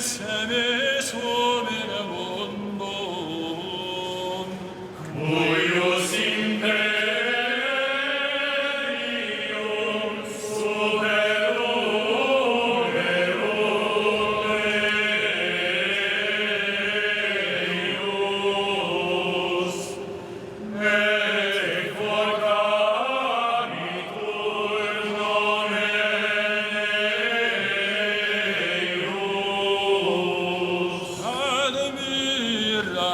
semes homine mundum, Cuius imperium super omerum eius, et quoquamitur nomen eius.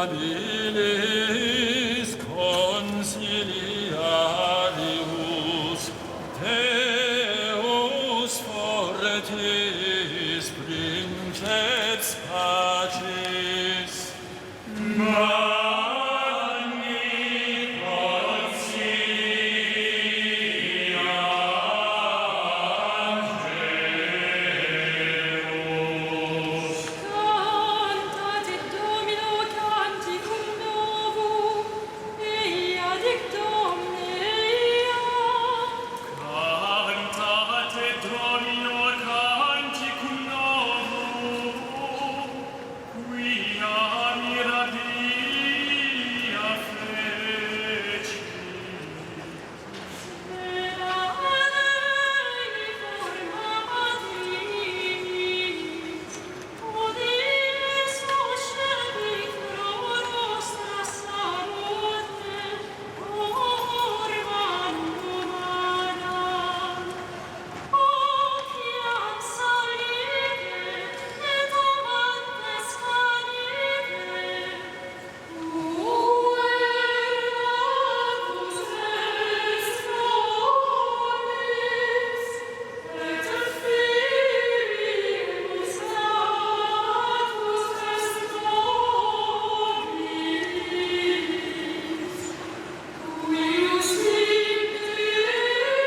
admirabilis consiliarius, Deus fortis princeps pacis, Magni consigliamus. Cantatit Domino canticum novum, Eia dictum Eia. Cantate Domino canticum novum, quia mirabilia feci. Vera alei forma patris, Odis oscebit pro nostra salute, orban humanam. Opiam salite, et amantes canite, Uernatus est nobis, et filius natus est nobis, cuius imperium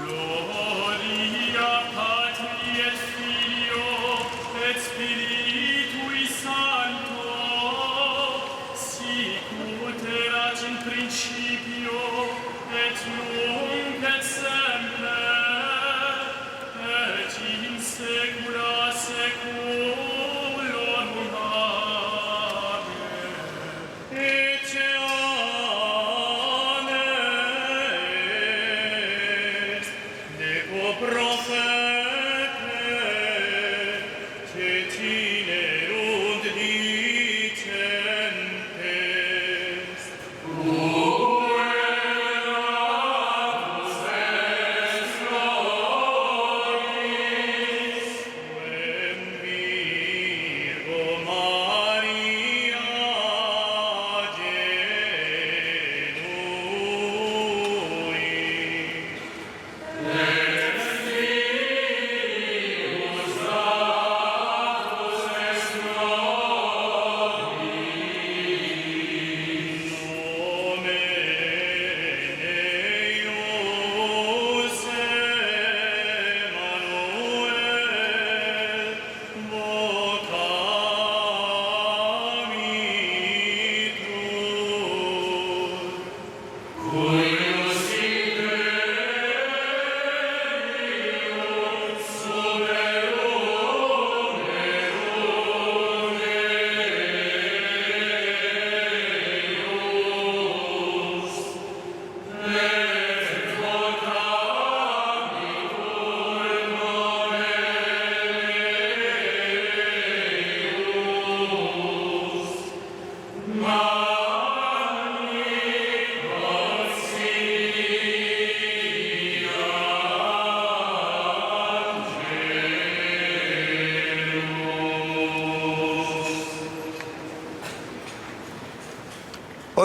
Gloria Patri et Filio et Spiritui Sancto, sic ut erat in principio et nunc et semper et in saecula saeculorum. Amen. Ecce amen. Nequo profete cetinerunt dicentes. Ueratus est nobis, quem Virgo Maria genui.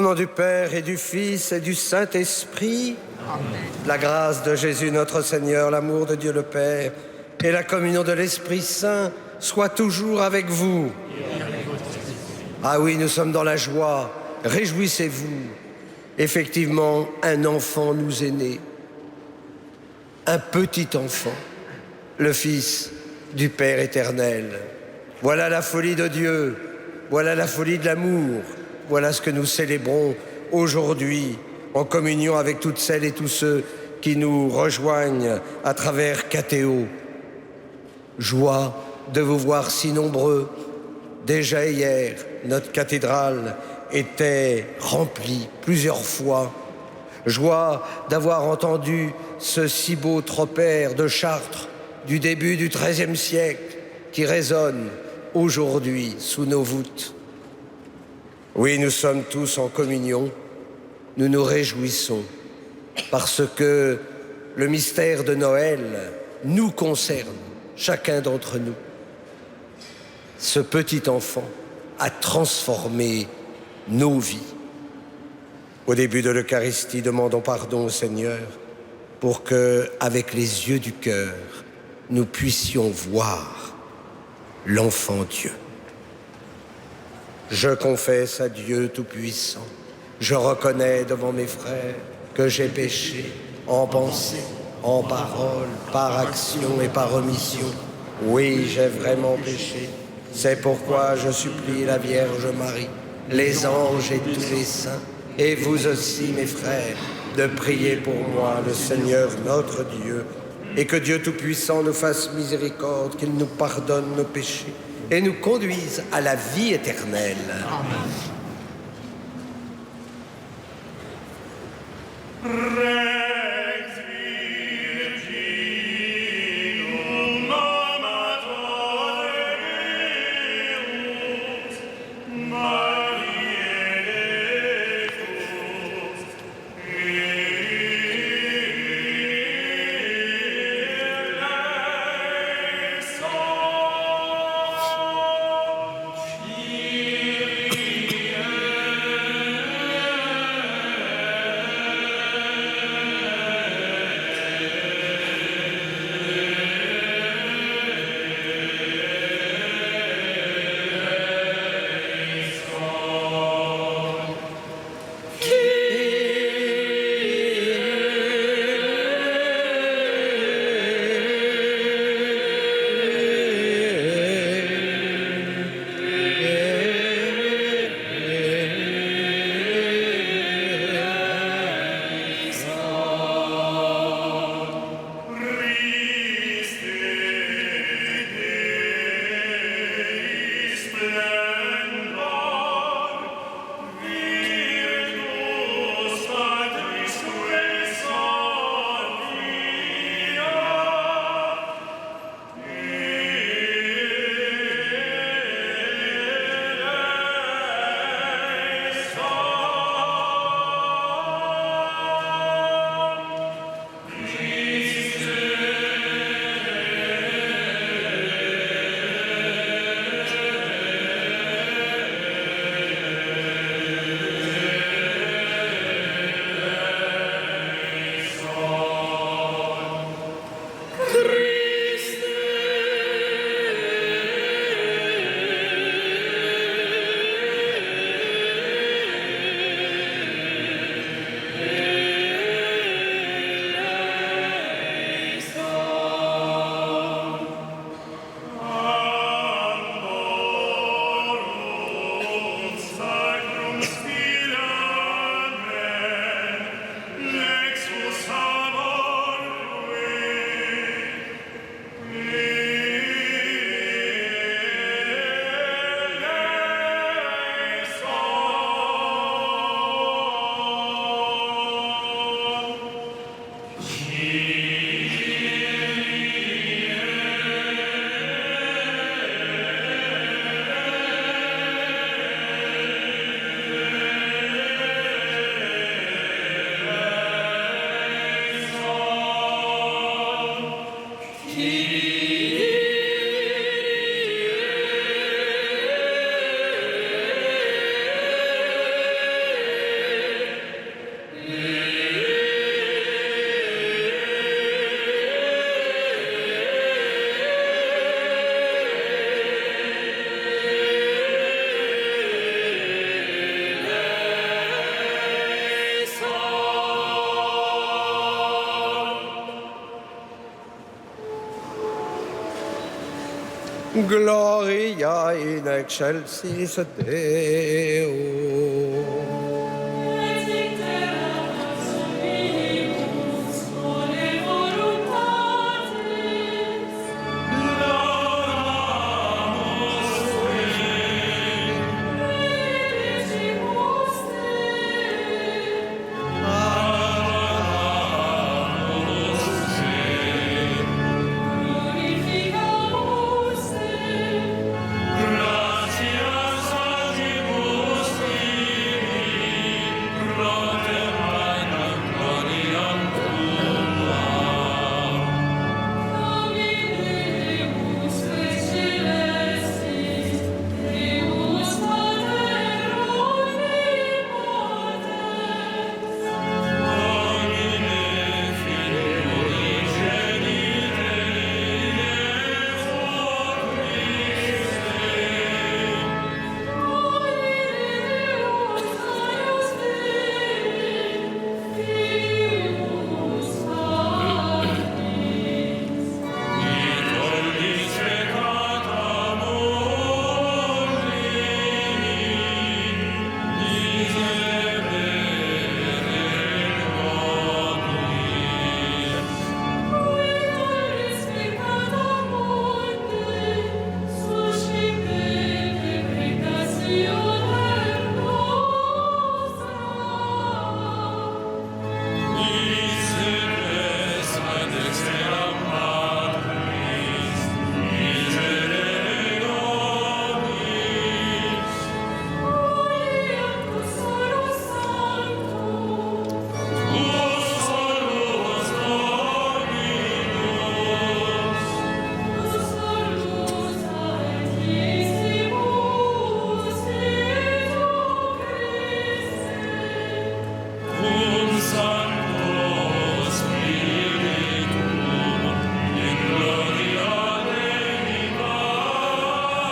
nom du Père et du Fils et du Saint-Esprit, la grâce de Jésus notre Seigneur, l'amour de Dieu le Père et la communion de l'Esprit Saint soient toujours avec vous. Ah oui, nous sommes dans la joie, réjouissez-vous. Effectivement, un enfant nous est né, un petit enfant, le Fils du Père éternel. Voilà la folie de Dieu, voilà la folie de l'amour, voilà ce que nous célébrons aujourd'hui en communion avec toutes celles et tous ceux qui nous rejoignent à travers Catéo. Joie de vous voir si nombreux. Déjà hier, notre cathédrale était remplie plusieurs fois. Joie d'avoir entendu ce si beau tropaire de Chartres du début du XIIIe siècle qui résonne aujourd'hui sous nos voûtes. Oui, nous sommes tous en communion, nous nous réjouissons parce que le mystère de Noël nous concerne, chacun d'entre nous. Ce petit enfant a transformé nos vies. Au début de l'Eucharistie, demandons pardon au Seigneur pour que, avec les yeux du cœur, nous puissions voir l'enfant Dieu. Je confesse à Dieu Tout-Puissant, je reconnais devant mes frères que j'ai péché en pensée, en parole, par action et par omission. Oui, j'ai vraiment péché. C'est pourquoi je supplie la Vierge Marie, les anges et tous les saints, et vous aussi, mes frères, de prier pour moi, le Seigneur notre Dieu, et que Dieu Tout-Puissant nous fasse miséricorde, qu'il nous pardonne nos péchés et nous conduise à la vie éternelle. Amen. Rex Virginum Amator Deus, Mariae Decus, Gloria in excelsis Deo. Et in terra subimus sole voluntatis. Benedicimus te. Glorificamus te. Gratias agibus tibi, proter magnam gloriam tuam. Domine Deus et celestis, Deus Pater omnipotens, Domine Filio Ingenite, Iesu Christe, Deus Deus Dei, Filius Patris, et omnis peccata mundi, miserere nobis. Quid peccata mundi, suscite deprecationem nostra. Miseres ad exteram Patris, miserere nobis. Orientus solus sanctum, Tuus solus Dominus, Tuus solus aetissimus Iesu Christe, cum Sancto Spiritum, in gloria Dei Patris.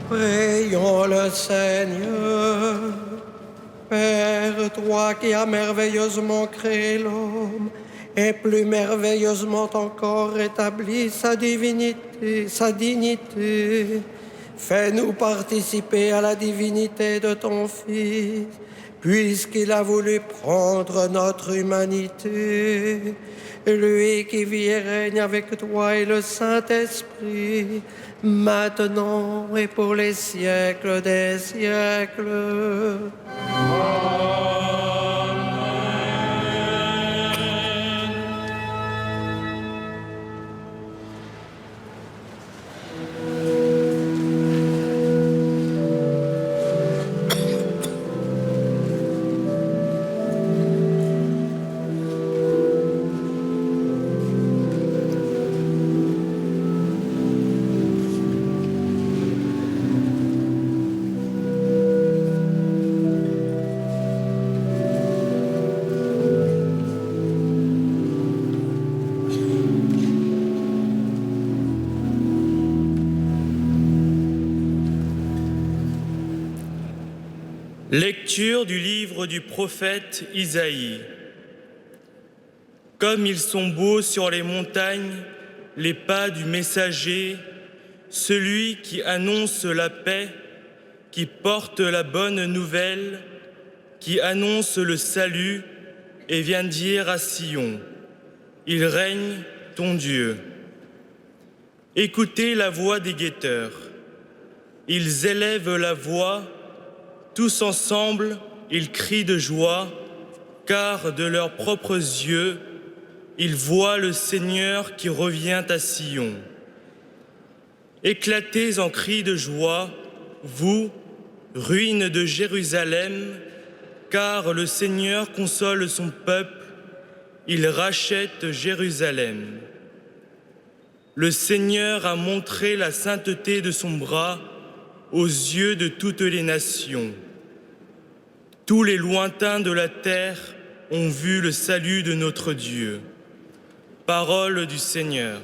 Prions le Seigneur. Père, toi qui as merveilleusement créé l'homme et plus merveilleusement encore établi sa divinité, sa dignité, fais-nous participer à la divinité de ton Fils, puisqu'il a voulu prendre notre humanité. Lui qui vit et règne avec toi et le Saint-Esprit, maintenant et pour les siècles des siècles. Lecture du livre du prophète Isaïe. Comme ils sont beaux sur les montagnes, les pas du messager, celui qui annonce la paix, qui porte la bonne nouvelle, qui annonce le salut et vient dire à Sion, il règne ton Dieu. Écoutez la voix des guetteurs. Ils élèvent la voix. Tous ensemble, ils crient de joie, car de leurs propres yeux, ils voient le Seigneur qui revient à Sion. Éclatez en cris de joie, vous, ruines de Jérusalem, car le Seigneur console son peuple, il rachète Jérusalem. Le Seigneur a montré la sainteté de son bras aux yeux de toutes les nations. Tous les lointains de la terre ont vu le salut de notre Dieu. Parole du Seigneur.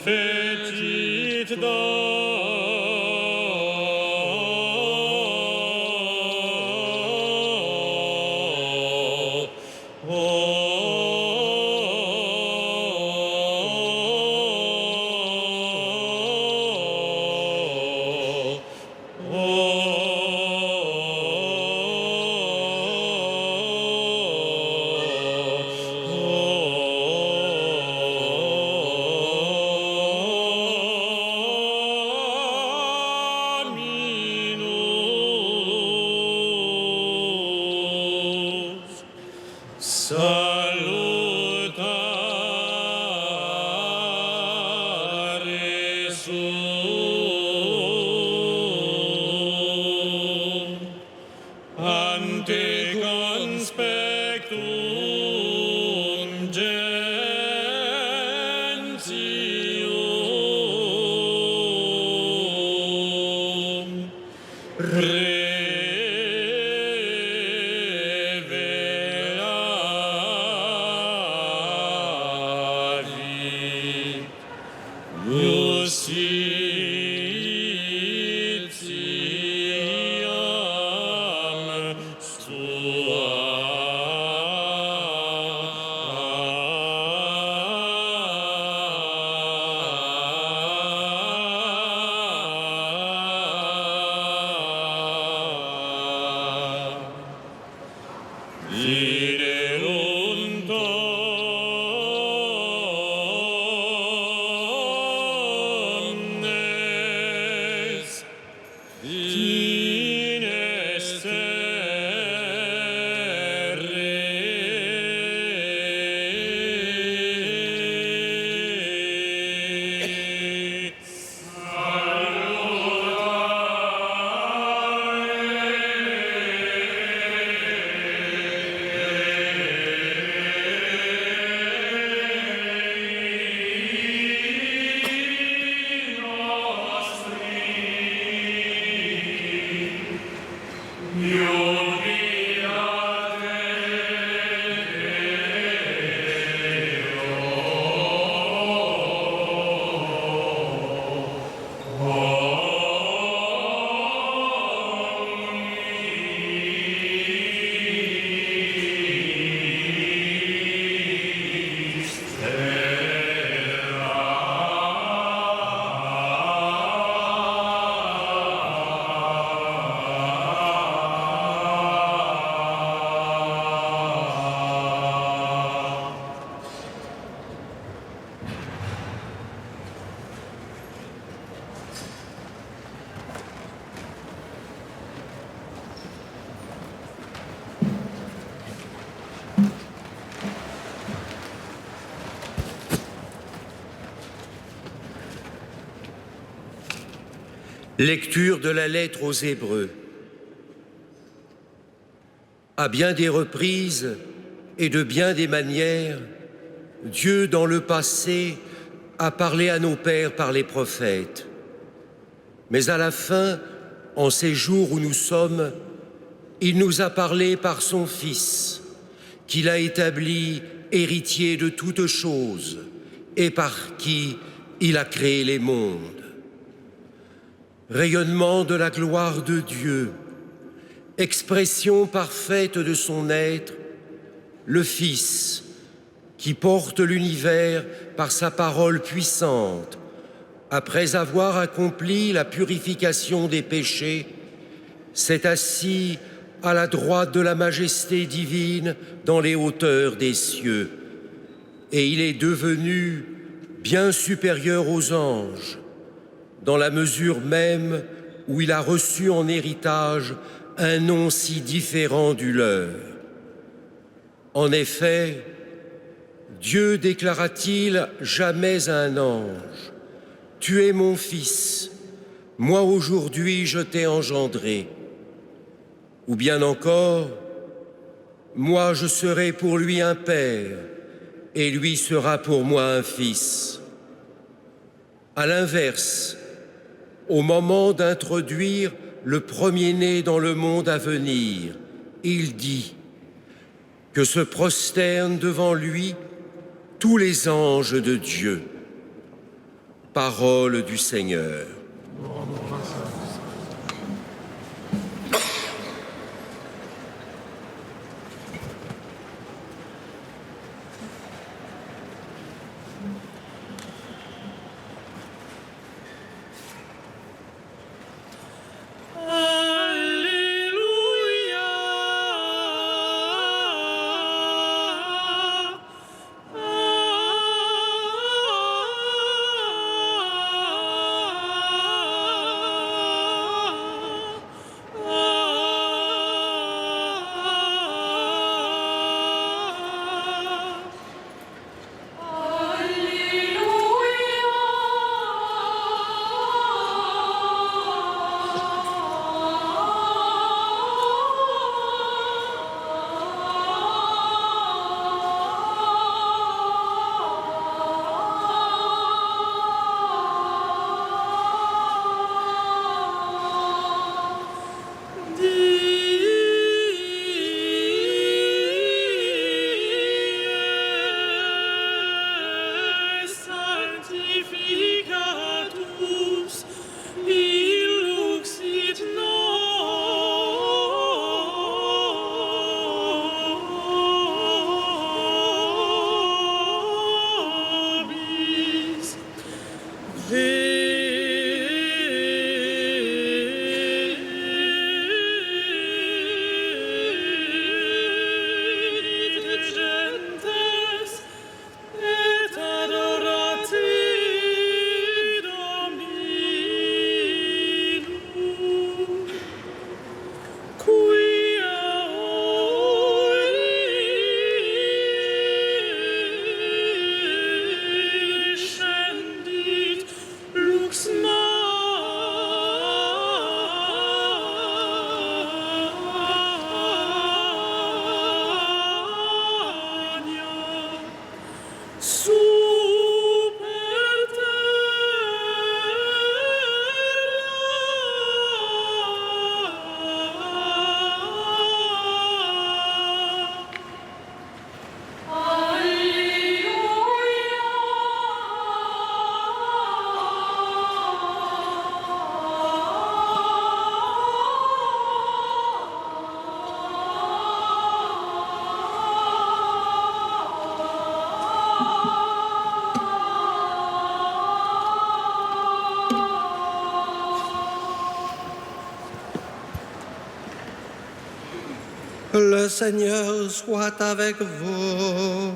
fétit Salutare sum ante conspectum gentium revelavi justitiam sua. Viderunt omnes fines terrae. Lecture de la lettre aux Hébreux. À bien des reprises et de bien des manières, Dieu, dans le passé, a parlé à nos pères par les prophètes. Mais à la fin, en ces jours où nous sommes, il nous a parlé par son Fils, qu'il a établi héritier de toutes choses et par qui il a créé les mondes. Rayonnement de la gloire de Dieu, expression parfaite de son être, le Fils, qui porte l'univers par sa parole puissante, après avoir accompli la purification des péchés, s'est assis à la droite de la majesté divine dans les hauteurs des cieux, et il est devenu bien supérieur aux anges, dans la mesure même où il a reçu en héritage un nom si différent du leur. En effet, Dieu déclara-t-il jamais à un ange : « Tu es mon Fils, moi aujourd'hui je t'ai engendré » ou bien encore : « Moi je serai pour lui un père, et lui sera pour moi un fils ». À l'inverse, au moment d'introduire le premier-né dans le monde à venir, il dit que se prosternent devant lui tous les anges de Dieu. Parole du Seigneur. Le Seigneur soit avec vous.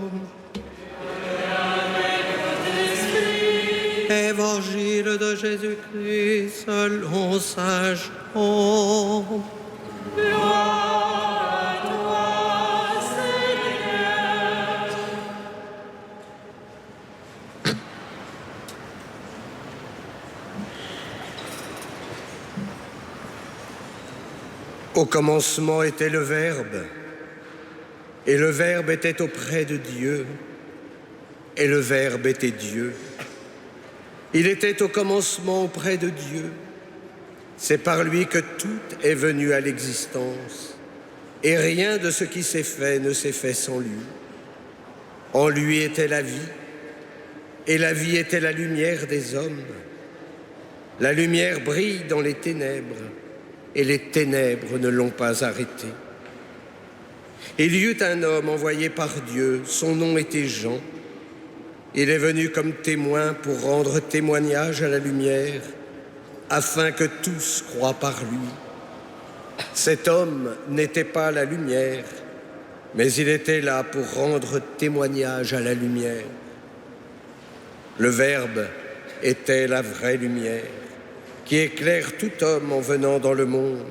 Évangile de Jésus-Christ selon saint Jean. Au commencement était le Verbe, et le Verbe était auprès de Dieu, et le Verbe était Dieu. Il était au commencement auprès de Dieu. C'est par lui que tout est venu à l'existence, et rien de ce qui s'est fait ne s'est fait sans lui. En lui était la vie, et la vie était la lumière des hommes. La lumière brille dans les ténèbres, et les ténèbres ne l'ont pas arrêté. Il y eut un homme envoyé par Dieu, son nom était Jean. Il est venu comme témoin pour rendre témoignage à la lumière, afin que tous croient par lui. Cet homme n'était pas la lumière, mais il était là pour rendre témoignage à la lumière. Le Verbe était la vraie lumière, qui éclaire tout homme en venant dans le monde.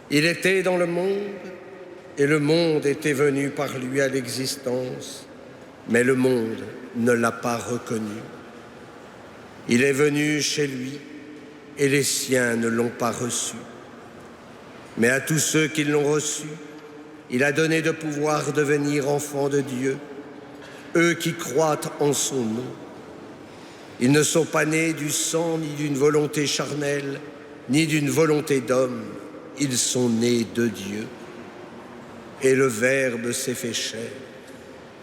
Il était dans le monde, et le monde était venu par lui à l'existence, mais le monde ne l'a pas reconnu. Il est venu chez lui, et les siens ne l'ont pas reçu. Mais à tous ceux qui l'ont reçu, il a donné de pouvoir devenir enfants de Dieu, eux qui croient en son nom. Ils ne sont pas nés du sang, ni d'une volonté charnelle, ni d'une volonté d'homme. Ils sont nés de Dieu. Et le Verbe s'est fait chair,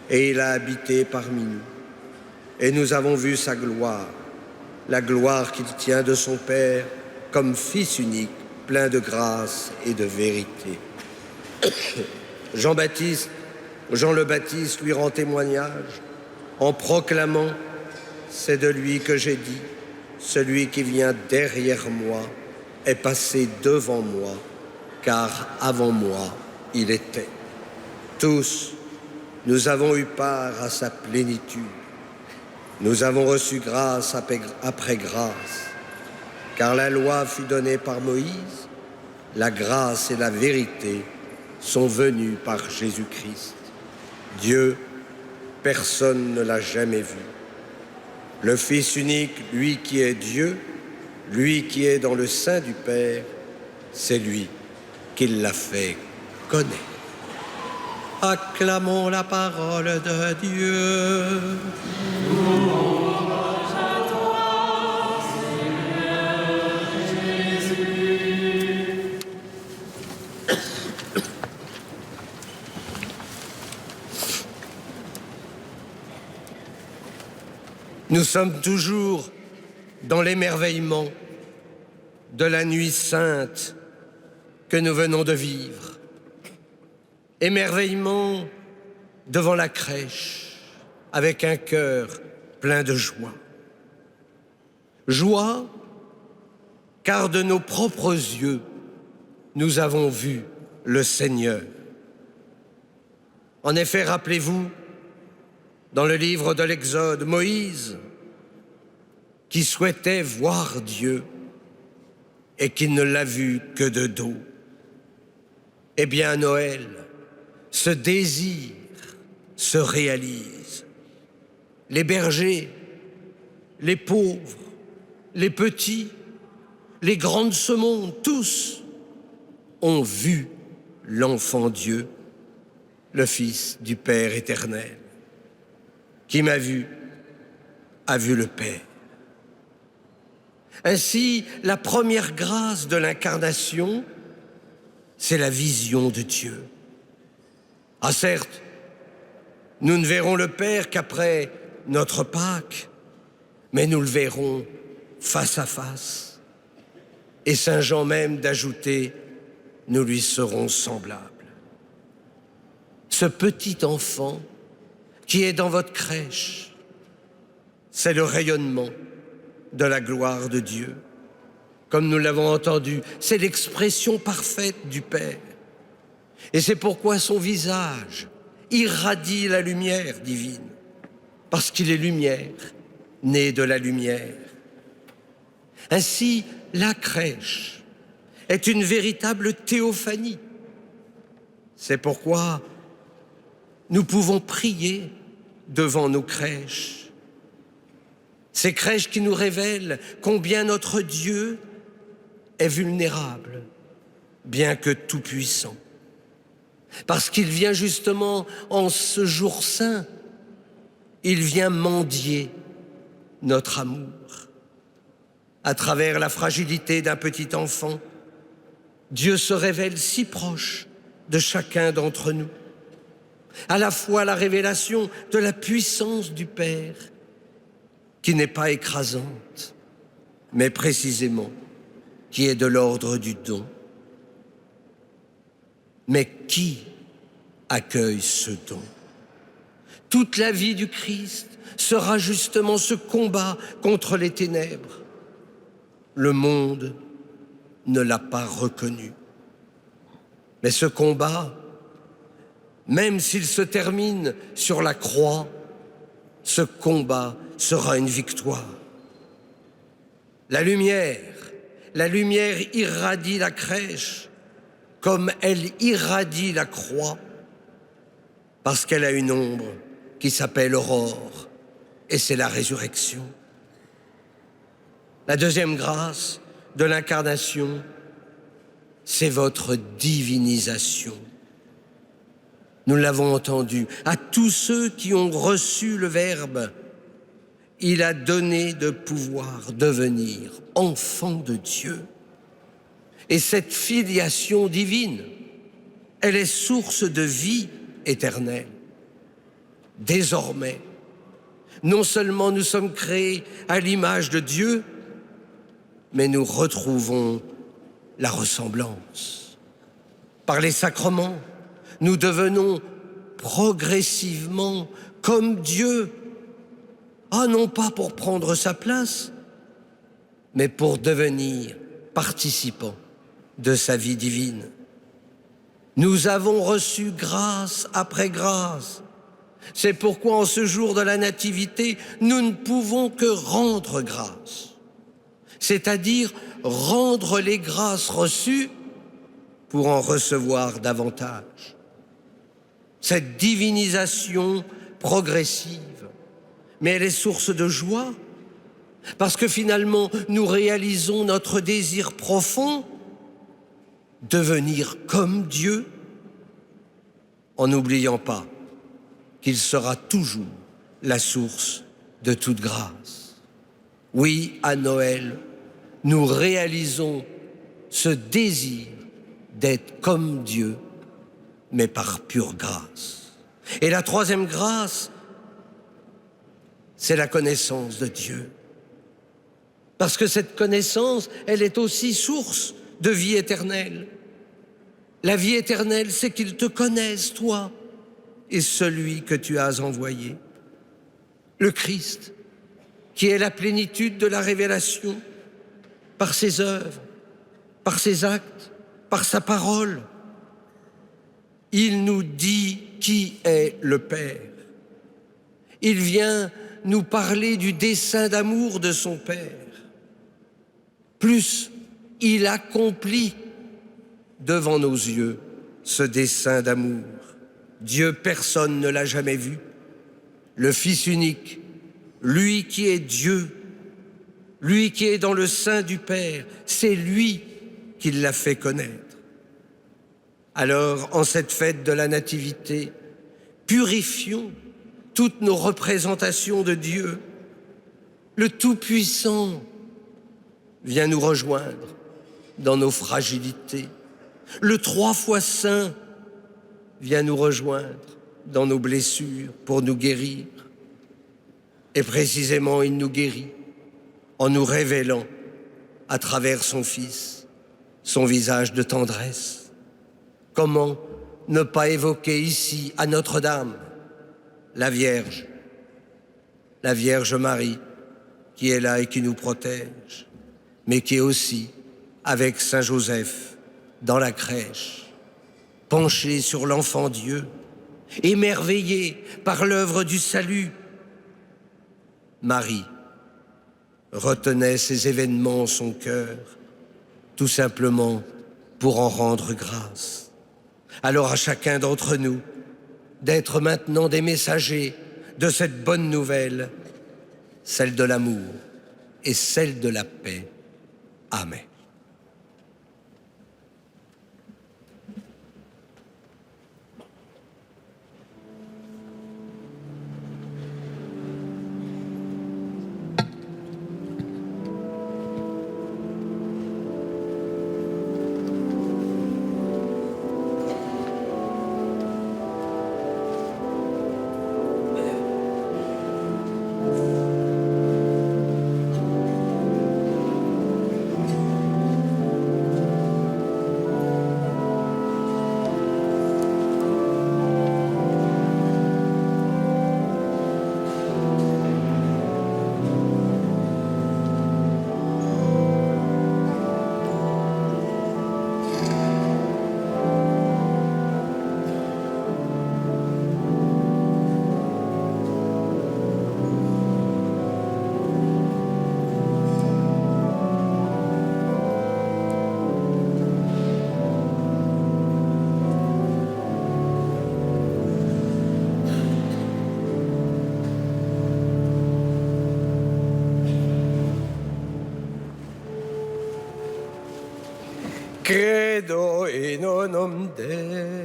et il a habité parmi nous. et nous avons vu sa gloire, la gloire qu'il tient de son Père comme Fils unique, plein de grâce et de vérité. Jean le Baptiste lui rend témoignage en proclamant « C'est de lui que j'ai dit, celui qui vient derrière moi est passé devant moi, car avant moi il était. » Tous, nous avons eu part à sa plénitude. Nous avons reçu grâce après grâce, car la loi fut donnée par Moïse, la grâce et la vérité sont venues par Jésus-Christ. Dieu, personne ne l'a jamais vu. Le Fils unique, lui qui est Dieu, lui qui est dans le sein du Père, c'est lui qui l'a fait connaître. Acclamons la parole de Dieu. Nous sommes toujours dans l'émerveillement de la nuit sainte que nous venons de vivre. Émerveillement devant la crèche, avec un cœur plein de joie. Joie, car de nos propres yeux, nous avons vu le Seigneur. En effet, rappelez-vous, dans le livre de l'Exode, Moïse, qui souhaitait voir Dieu et qui ne l'a vu que de dos. Eh bien, à Noël, ce désir se réalise. Les bergers, les pauvres, les petits, les grands de ce monde, tous ont vu l'enfant Dieu, le Fils du Père éternel. Qui m'a vu, a vu le Père. Ainsi, la première grâce de l'incarnation, c'est la vision de Dieu. Ah certes, nous ne verrons le Père qu'après notre Pâques, mais nous le verrons face à face. Et Saint Jean même d'ajouter, nous lui serons semblables. Ce petit enfant qui est dans votre crèche, c'est le rayonnement de la gloire de Dieu. Comme nous l'avons entendu, c'est l'expression parfaite du Père. Et c'est pourquoi son visage irradie la lumière divine, parce qu'il est lumière, né de la lumière. Ainsi, la crèche est une véritable théophanie. C'est pourquoi nous pouvons prier devant nos crèches. Ces crèches qui nous révèlent combien notre Dieu est vulnérable, bien que tout-puissant. Parce qu'il vient justement en ce jour saint, il vient mendier notre amour. À travers la fragilité d'un petit enfant, Dieu se révèle si proche de chacun d'entre nous. À la fois la révélation de la puissance du Père, qui n'est pas écrasante, mais précisément qui est de l'ordre du don. Mais qui accueille ce don? Toute la vie du Christ sera justement ce combat contre les ténèbres. Le monde ne l'a pas reconnu. Mais ce combat, même s'il se termine sur la croix, ce combat sera une victoire. La lumière irradie la crèche comme elle irradie la croix, parce qu'elle a une ombre qui s'appelle aurore, et c'est la résurrection. La deuxième grâce de l'incarnation, c'est votre divinisation. Nous l'avons entendu, à tous ceux qui ont reçu le Verbe, il a donné de pouvoir devenir enfants de Dieu. Et cette filiation divine, elle est source de vie éternelle. Désormais, Non seulement nous sommes créés à l'image de Dieu, mais nous retrouvons la ressemblance. Par les sacrements, nous devenons progressivement comme Dieu. Ah, non pas pour prendre sa place, mais pour devenir participants de sa vie divine. Nous avons reçu grâce après grâce. C'est pourquoi en ce jour de la Nativité, nous ne pouvons que rendre grâce, c'est-à-dire rendre les grâces reçues pour en recevoir davantage. Cette divinisation progressive, mais elle est source de joie, parce que finalement, nous réalisons notre désir profond, devenir comme Dieu, en n'oubliant pas qu'il sera toujours la source de toute grâce. Oui, à Noël, nous réalisons ce désir d'être comme Dieu, mais par pure grâce. Et la troisième grâce, c'est la connaissance de Dieu. Parce que cette connaissance, elle est aussi source de vie éternelle. La vie éternelle, c'est qu'il te connaisse, toi, et celui que tu as envoyé. Le Christ, qui est la plénitude de la révélation, par ses œuvres, par ses actes, par sa parole. Il nous dit qui est le Père. Il vient nous parler du dessein d'amour de son Père. Plus, il accomplit devant nos yeux ce dessein d'amour. Dieu, personne ne l'a jamais vu. Le Fils unique, lui qui est Dieu, lui qui est dans le sein du Père, c'est lui qui l'a fait connaître. Alors, en cette fête de la Nativité, purifions toutes nos représentations de Dieu. Le Tout-Puissant vient nous rejoindre dans nos fragilités. Le 3 fois Saint vient nous rejoindre dans nos blessures pour nous guérir. Et précisément, il nous guérit en nous révélant à travers son Fils son visage de tendresse. Comment ne pas évoquer ici à Notre-Dame la Vierge Marie, qui est là et qui nous protège, mais qui est aussi avec Saint Joseph dans la crèche, penché sur l'enfant Dieu, émerveillé par l'œuvre du salut. Marie retenait ces événements en son cœur, tout simplement pour en rendre grâce. Alors à chacun d'entre nous d'être maintenant des messagers de cette bonne nouvelle, celle de l'amour et celle de la paix. Amen. Credo in unum Deum.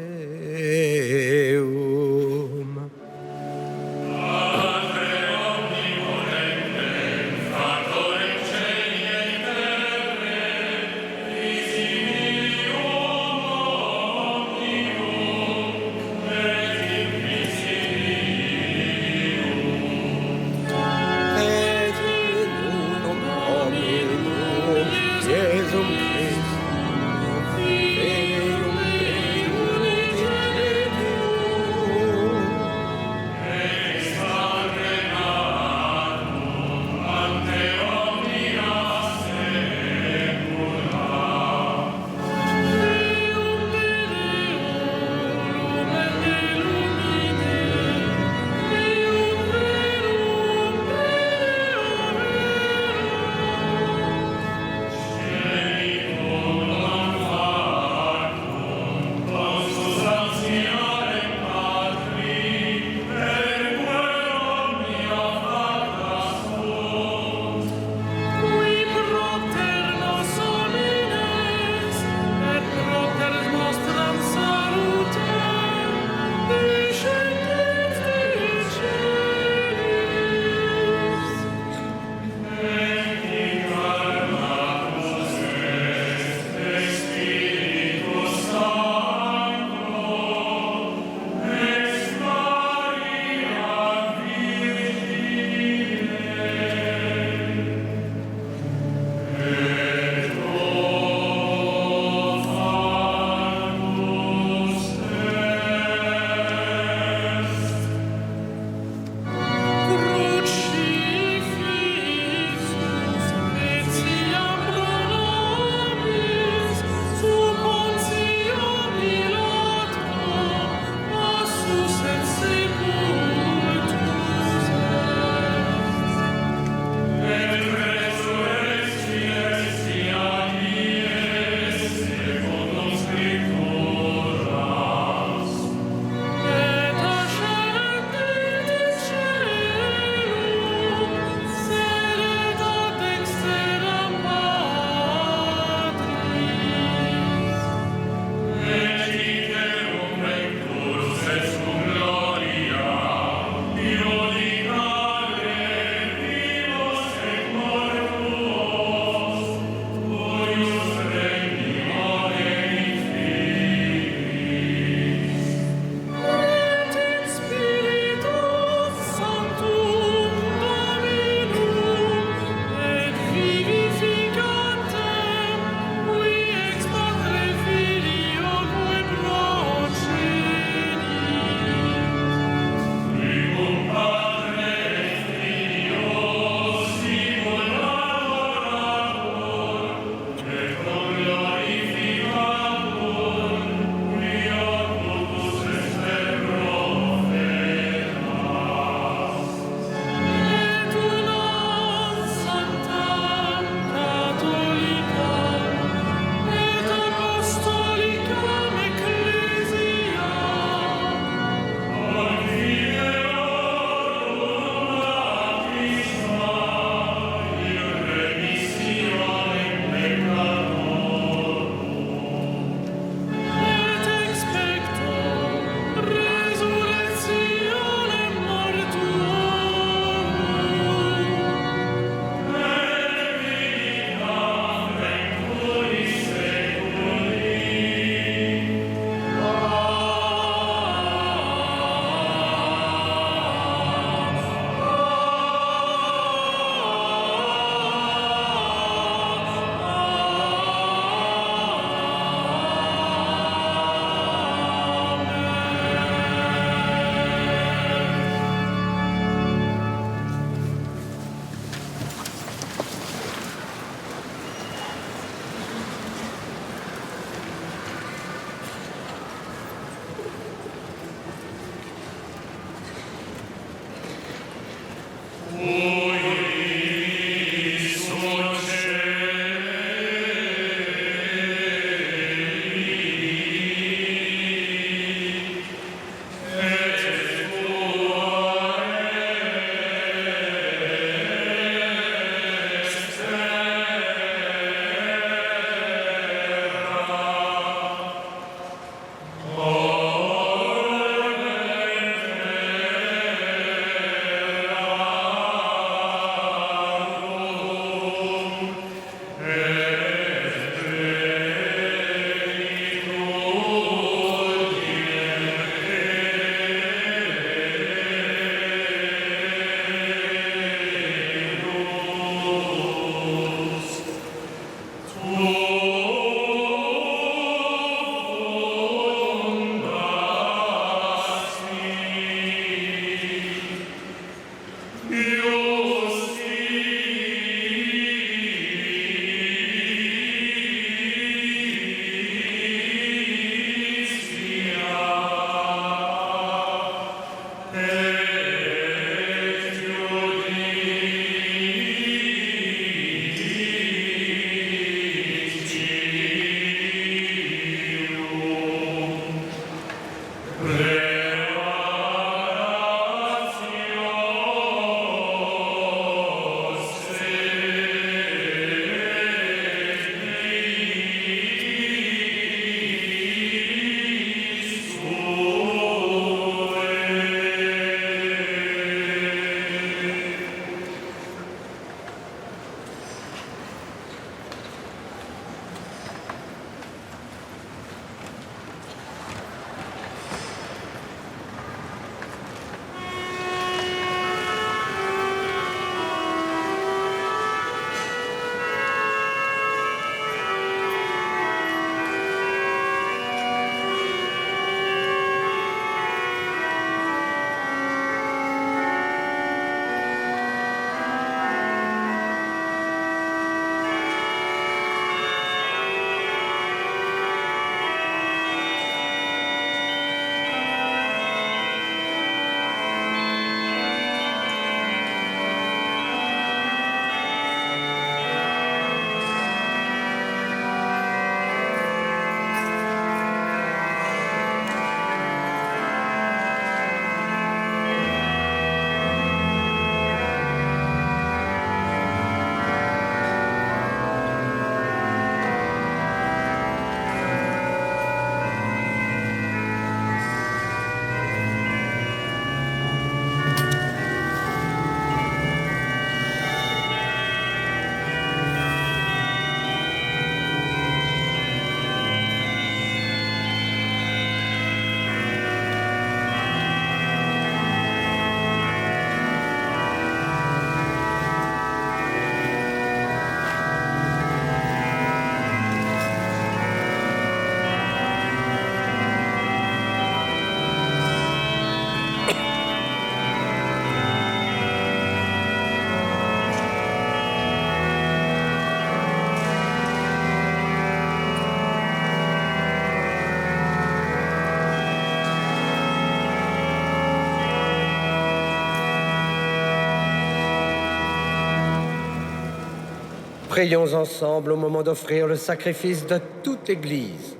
Prions ensemble au moment d'offrir le sacrifice de toute l'Église.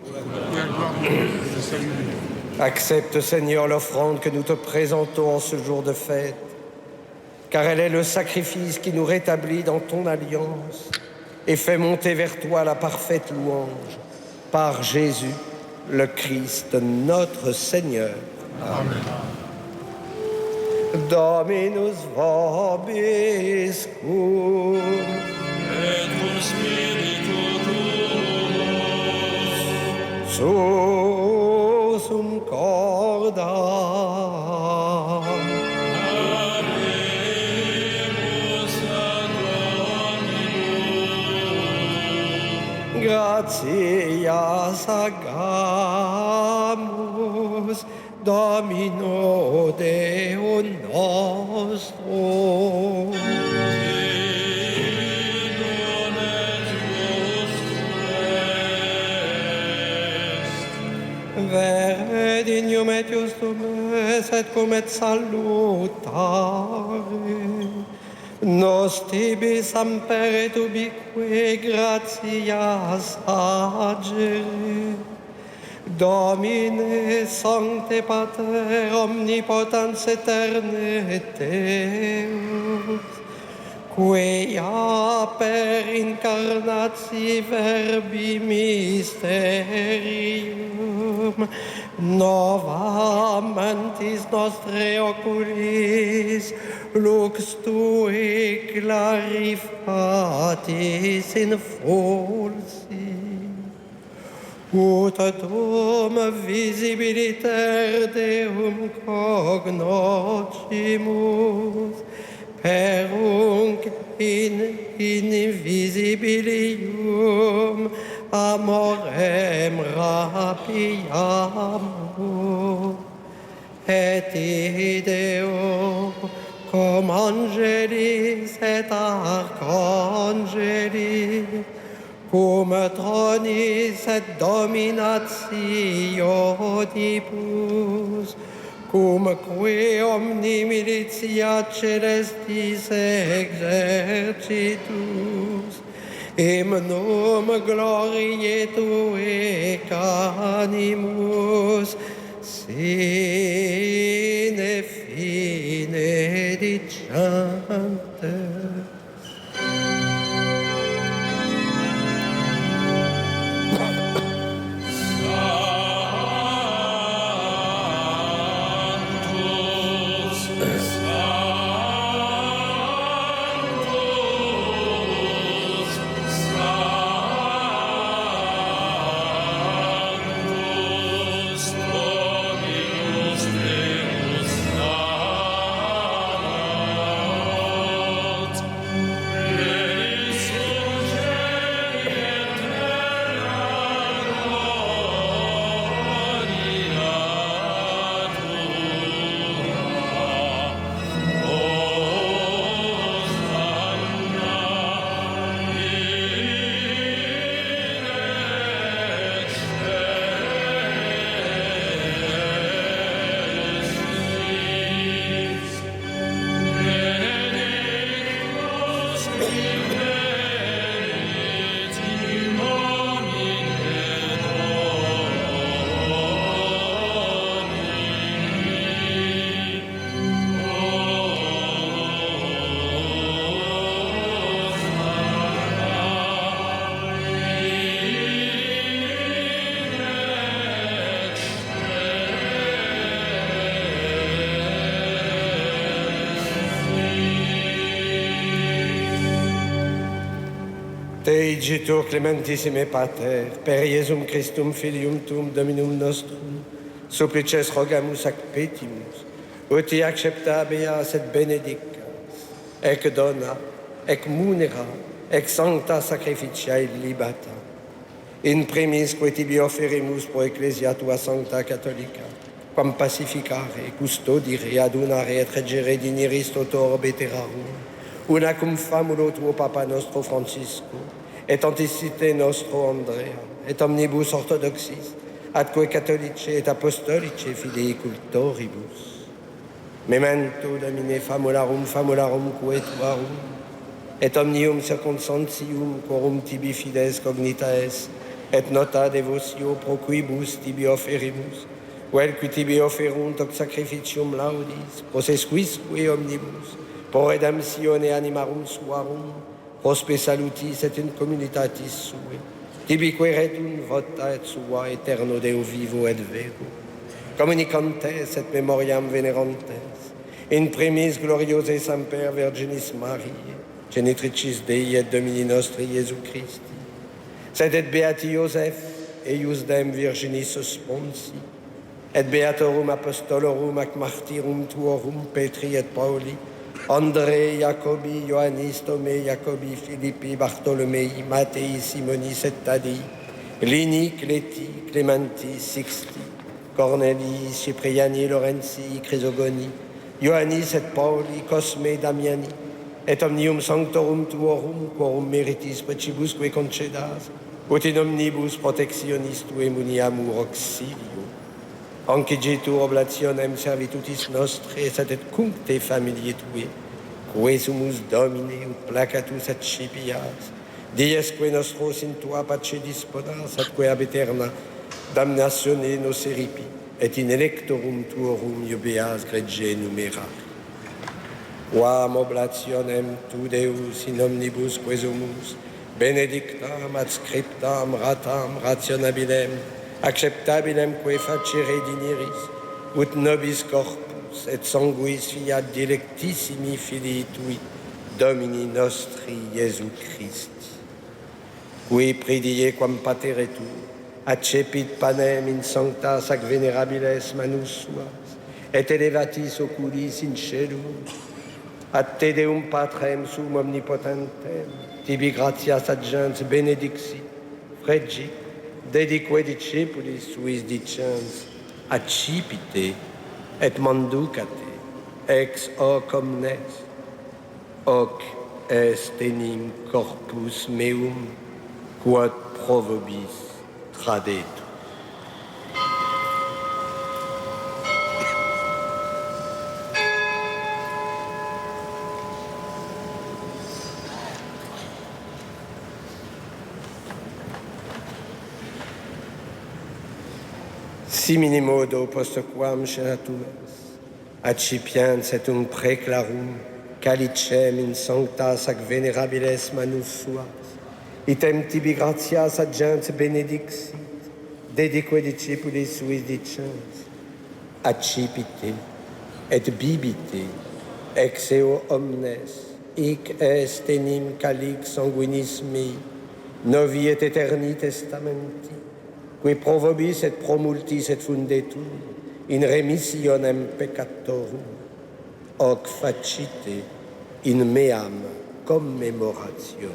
Accepte, Seigneur, l'offrande que nous te présentons en ce jour de fête, car elle est le sacrifice qui nous rétablit dans ton alliance et fait monter vers toi la parfaite louange. Par Jésus, le Christ, notre Seigneur. Amen. Dominus vobiscum. Et cum spiritu tuo. Susum corda. Habemus ad Dominum. Gratias agamus Domino Deo nostro. Vere dignum et justum es et cum et salutare nos tibi sampere tubique gratias agere. Domine sancte Pater omnipotens aeterne Deus, quia per incarnatio verbi mysterium nova mentis nostre oculis lux tui clarifatis in fulsi. Ut dum visibiliter Deum cognoscimus, perunc in invisibilium amorem rapiamur. Et ideo cum angelis et archangelis, cum tronis et dominationibus, cum que omni militia celestis exercitus, hymnum gloriae Tuae canimus, sine fine dicentes. Te igitur clementissime Pater, per Iesum Christum filium tuum Dominum nostrum, supplices rogamus ac petimus, uti accepta beas et benedicas, ec dona, ec munera, ec sancta sacrificiae libata. In primis quae tibi offerimus pro ecclesia tua sancta catholica, quam pacificare, custodire, adunare et reggere diniris toto orbe terrarum, una cum famulo tuo Papa nostro Francisco, et anticite nostro Andrea, et omnibus orthodoxis, atque catholice et apostolice fidei cultoribus. Memento Domine famularum quae tuarum, et omnium circumstantium quorum tibi fides cognitaes, et nota devotio pro quibus tibi offerimus, vel qui tibi offerunt hoc sacrificium laudis, possesquisque omnibus, pro redemptione animarum suarum, prospe salutis et in communitatis sue, tibi queretum vota et sua eterno Deo vivo et vero, communicantes et memoriam venerantes, in primis gloriose Semper Virginis Mariae, genitricis Dei et Domini nostri Iesu Christi, sed et beati Iosef, eius dem Virginis sponsi, et beatorum apostolorum ac martyrum tuorum Petri et Pauli, André, Jacobi, Ioannis, Thomé, Jacobi, Philippi, Bartholomei, Mattei, Simonis et Tadei, Lini, Cléti, Clementi, Sixti, Corneli, Cipriani, Lorenzi, Chrysogoni, Ioannis et Pauli, Cosme, Damiani, et omnium sanctorum tuorum, quorum meritis precibusque concedas, ut in omnibus protectionis tue muniamur auxilio. Ancigitur oblationem servitutis nostre, et cuncte familie tue, quae sumus Domine, ut placatus et scipias, diesque nostros in tua pace disponas, atque ab aeterna damnatione nos eripi, et in electorum tuorum iubeas grege numerari. Quam oblationem tu Deus in omnibus quesumus, benedictam, adscriptam, ratam, rationabilem, acceptabilem quae facere dineris, ut nobis corpus et sanguis fiat dilectissimi filii tui, Domini nostri Iesu Christi, qui pridie quam patere tu, accepit panem in sanctas ac venerabiles manus suas, et elevatis oculis in celum, ad te Deum Patrem sum omnipotentem, tibi gratias adjans benedixit, fregit, dedique discipulis suis dicens, accipite et manducate, ex hoc omnes, hoc est enim corpus meum, quod pro vobis tradetur. Simini modo post quam scenatus, accipiens et preclarum, calicem in sanctas ac venerabiles manus suas, item tibi gratias adjans benedixit, dedique discipulis suis dicens, accipite et bibite, ex eo omnes, hic est enim calix sanguinis mei, novi et eterni testamenti, qui pro vobis et pro multis et fundetur, in remissionem peccatorum, hoc facite in meam commemoratio.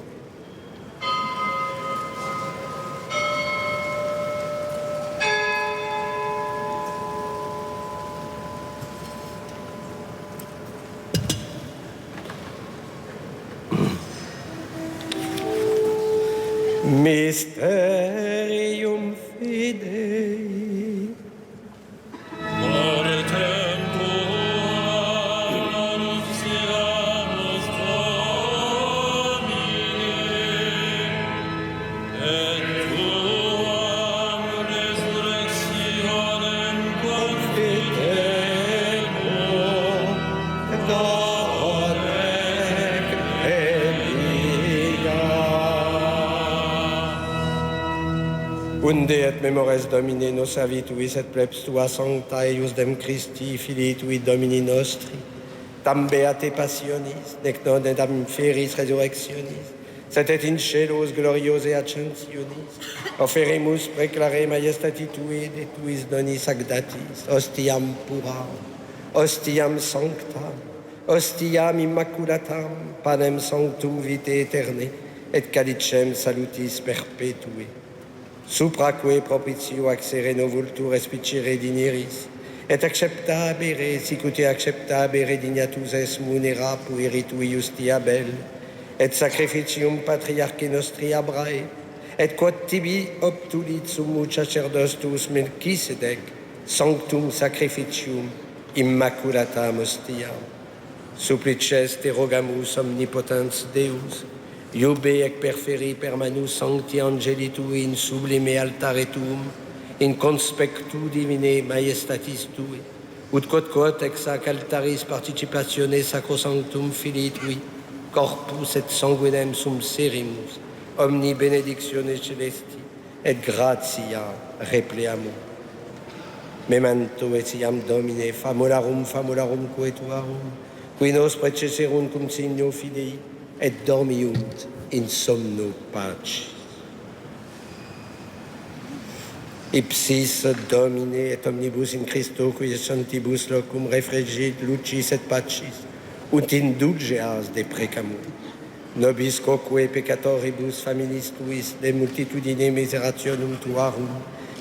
Mysterium Fidei. Ore tempora annuntiamus Domine, et tuam resurrectionem confidemus, dorec eliga. Unde et memores Domine nos servituis et plebs tua sancta eius dem Christi filii tui Domini nostri, tam beate passionis, nec non et am feris resurrectionis, sed et in celos gloriose ascensionis, offeremus preclare majestati tui de tuis donis ac datis, ostiam puram, ostiam sanctam, ostiam immaculatam, panem sanctum vitae aeterne, et calicem salutis perpetue. Supraque propitio ac sereno vultur respicere dineris, et accepta abere, sicute accepta abere dignatus es munera pueritui justi Abel, et sacrificium patriarche nostri Abrae, et quod tibi obtulit summus sacerdostus Melchisedec, sanctum sacrificium immaculatam ostiam. Supplices te rogamus omnipotens Deus, iube ec perferi permanus sancti angeli tui in sublime altare tuum, in conspectu divine majestatis tui, ut quod ex ac altaris participatione sacrosanctum filii tui, corpus et sanguinem sum serimus, omni benedictione celesti, et gratia repleamur. Memento etiam Domine, famularum coetuarum, qui nos preceserunt cum signo Fidei, et dormiunt in somno pace. Ipsis Domine et omnibus in Christo, qui santibus locum refregit lucis et pacis, ut indulgeas de precamur. Nobis quoque peccatoribus familis tuis de multitudine miserationum tuarum,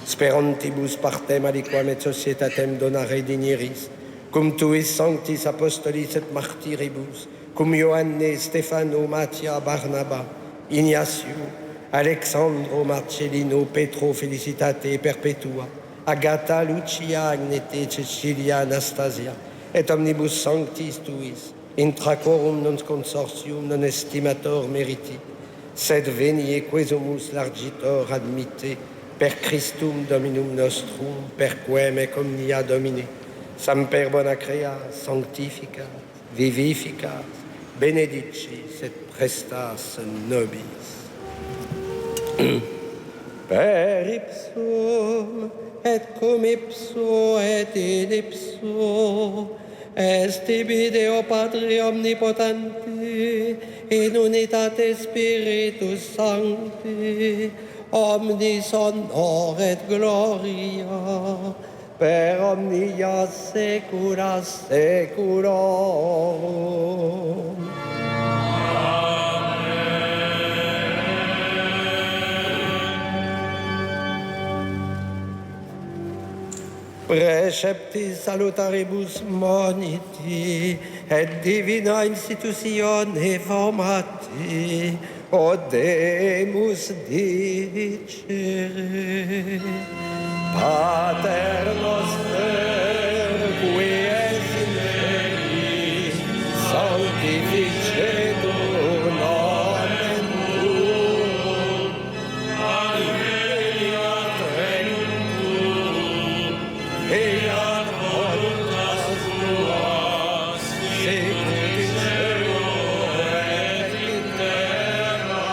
sperantibus partem aliquam et societatem donare digneris, cum tuis sanctis apostolis et martyribus, cum Ioanne, Stefano, Matia, Barnaba, Ignacio, Alexandro, Marcellino, Petro, Felicitate, Perpetua, Agata, Lucia, Agnete, Cecilia, Anastasia, et omnibus sanctis tuis, intracorum non consortium non estimator meriti, sed venie quesumus largitor admite, per Christum Dominum nostrum, per quem ec omnia Domine, samper bona crea, sanctificat, vivificat, benedicis et prestas nobis. Per ipsum, et cum ipso, et in ipso, est tibi Deo Patri omnipotenti, in unitate Spiritus Sancti, omnis honor et gloria, per omnia saecula saeculorum. Preceptis salutaribus moniti, et divina institutione formati, odemus dicere. Pater noster, qui es in celis, sanctificetur nomen tuum, adveniat regnum tuum, fiat voluntas tua, sicut in cielo et in terra.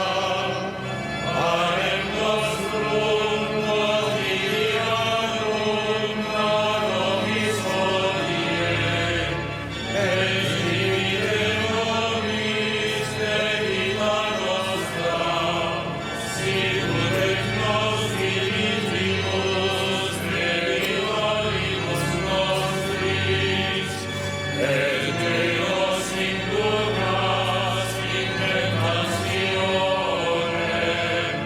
Panem nostrum quotidianum da nobis hodie, et dimitte nobis debita nostra, sicut et nos dimittimus debitoribus nostris, et ne nos inducas in tentationem,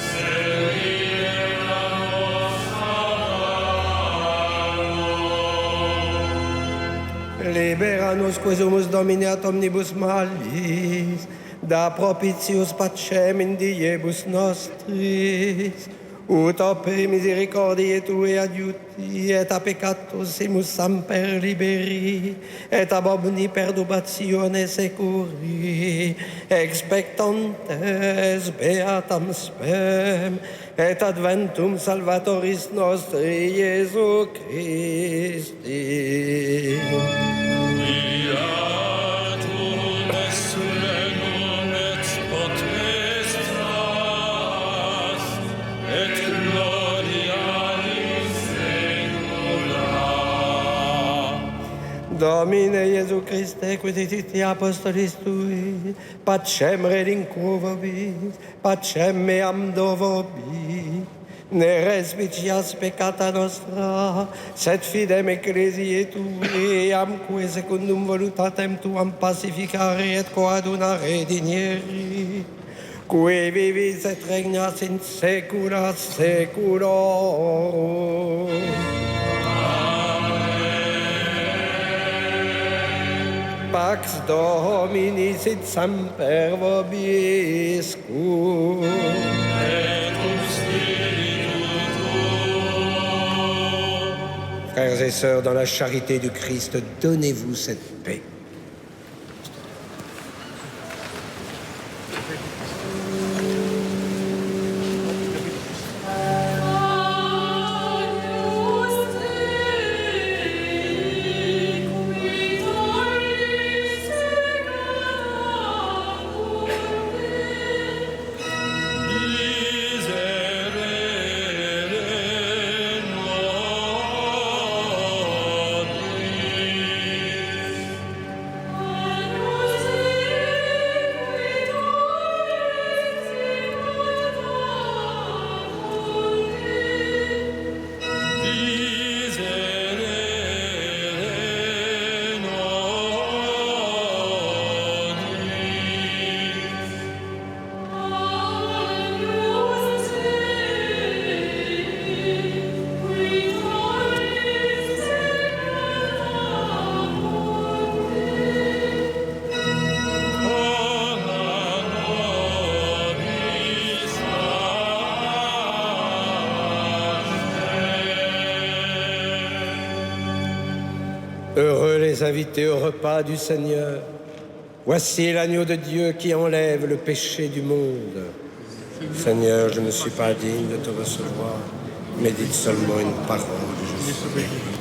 sed libera nos a malo. Libera nos quesumus Domine ad omnibus malis, da propitius pacem in diebus nostris, ut ope misericordiae Tue adiuti, et a peccatus simus samper liberi, et ab omni perdubatione securi, expectantes beatam spem, et adventum Salvatoris nostri Iesu Christi. Beatum est regnum et potestas, et gloria in saecula. Domine Iesu Christe, qui diciti apostolis Tui, pacem relinquo vobis, pacem meam do vobis, ne respicias peccata nostra, sed fidem ecclesiae Tui, amque secundum voluntatem Tuam pacificare et coadunare dignieri, qui vivis et regnas in saecula saeculorum. Pax Domini sit semper vobiscum. Et cum spiritu tuo. Frères et sœurs, dans la charité du Christ, donnez-vous cette paix. Heureux les invités au repas du Seigneur. Voici l'agneau de Dieu qui enlève le péché du monde. Seigneur, je ne suis pas digne de te recevoir, mais dites seulement une parole. Je serai guéri.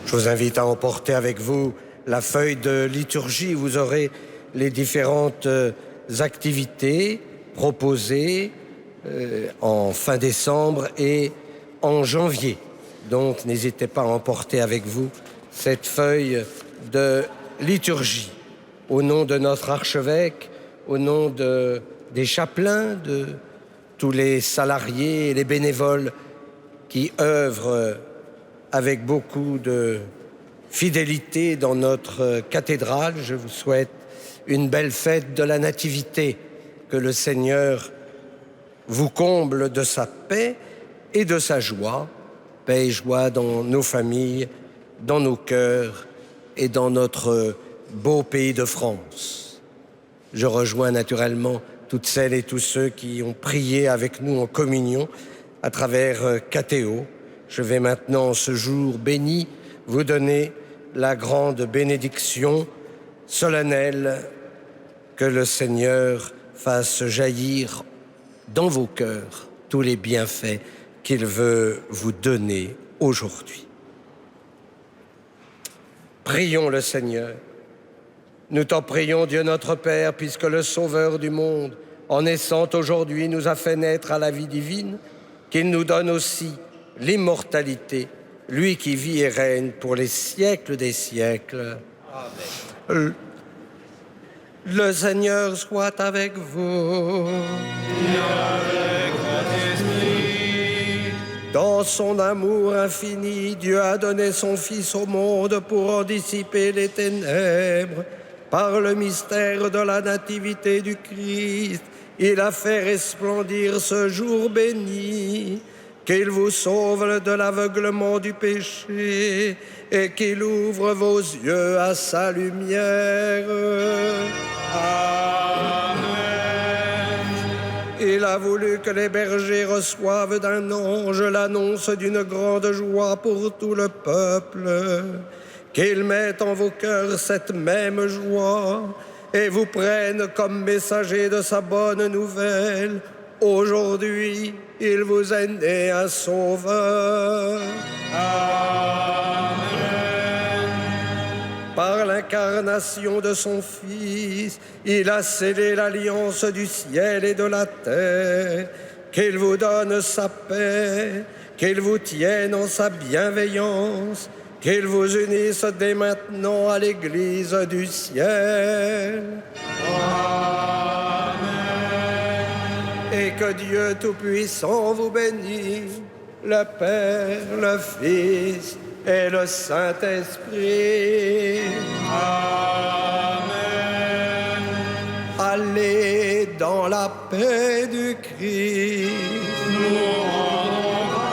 Je vous invite à emporter avec vous la feuille de liturgie. Vous aurez les différentes activités proposées en fin décembre et en janvier. Donc n'hésitez pas à emporter avec vous cette feuille de liturgie. Au nom de notre archevêque, au nom des chapelains, de tous les salariés et les bénévoles qui œuvrent avec beaucoup de fidélité dans notre cathédrale, je vous souhaite une belle fête de la Nativité, que le Seigneur vous comble de sa paix et de sa joie, paix et joie dans nos familles, dans nos cœurs et dans notre beau pays de France. Je rejoins naturellement toutes celles et tous ceux qui ont prié avec nous en communion à travers Catéo. Je vais maintenant, ce jour béni, vous donner la grande bénédiction solennelle. Que le Seigneur fasse jaillir dans vos cœurs tous les bienfaits qu'il veut vous donner aujourd'hui. Prions le Seigneur. Nous t'en prions, Dieu notre Père, puisque le Sauveur du monde, en naissant aujourd'hui, nous a fait naître à la vie divine, qu'il nous donne aussi l'immortalité, lui qui vit et règne pour les siècles des siècles. Amen. Le Seigneur soit avec vous. Et avec votre esprit. Dans son amour infini, Dieu a donné son Fils au monde pour en dissiper les ténèbres. Par le mystère de la nativité du Christ, il a fait resplendir ce jour béni, qu'il vous sauve de l'aveuglement du péché et qu'il ouvre vos yeux à sa lumière. Amen. Il a voulu que les bergers reçoivent d'un ange l'annonce d'une grande joie pour tout le peuple. Qu'il mette en vos cœurs cette même joie et vous prenne comme messager de sa bonne nouvelle. Aujourd'hui, il vous est né un sauveur. Amen. Par l'incarnation de son Fils, il a scellé l'alliance du ciel et de la terre. Qu'il vous donne sa paix, qu'il vous tienne en sa bienveillance, qu'il vous unisse dès maintenant à l'Église du ciel. Amen. Et que Dieu Tout-Puissant vous bénisse, le Père, le Fils et le Saint-Esprit. Amen. Allez dans la paix du Christ. Nous rendons grâce.